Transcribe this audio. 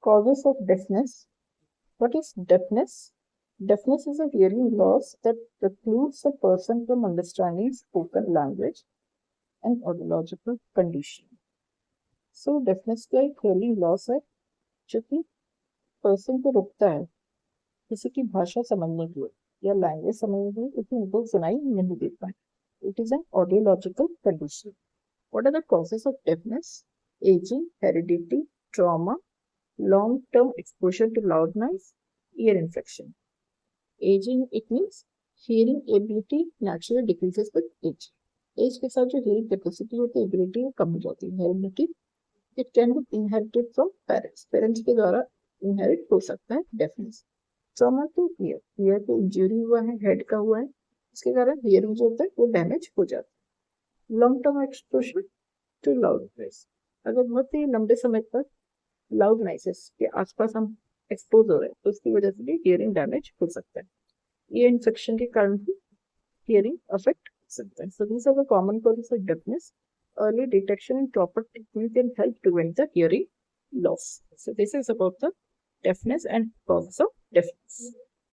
Causes of deafness. What is deafness? Deafness is a hearing loss that precludes a person from understanding spoken language, an audiological condition. So deafness का एक hearing loss है जो कि person को रोकता है किसी की भाषा समझने के लिए या लैंग्वेज समझने के लिए क्योंकि उनको सुनाई नहीं दे पाए. It is an audiological condition. What are the causes of deafness? Aging, heredity, trauma, long-term exposure to loud noise, ear infection. Aging, it means hearing ability naturally decreases with age. Age के साथ जो hearing capacity होती है, ability वो कम हो जाती है. Heredity, it can be inherited from parents. Parents के द्वारा inherit हो सकता है deafness. Trauma to ear, ear को injury हुआ है, head का हुआ है, इसके कारण hearing जो होता है वो damage हो जाता है. Long term exposure to loud noise, अगर बहुत ही लंबे समय तक लाउड नॉइसेस के आसपास हम एक्सपोज हो रहे हैं तो उसकी वजह से भी हियरिंग डैमेज हो सकता है. ईयर इन्फेक्शन के कारण भी हियरिंग अफेक्ट हो सकता है. So these are the common causes of deafness. Early detection and proper treatment can help prevent the hearing loss. So this is about the deafness and causes of deafness.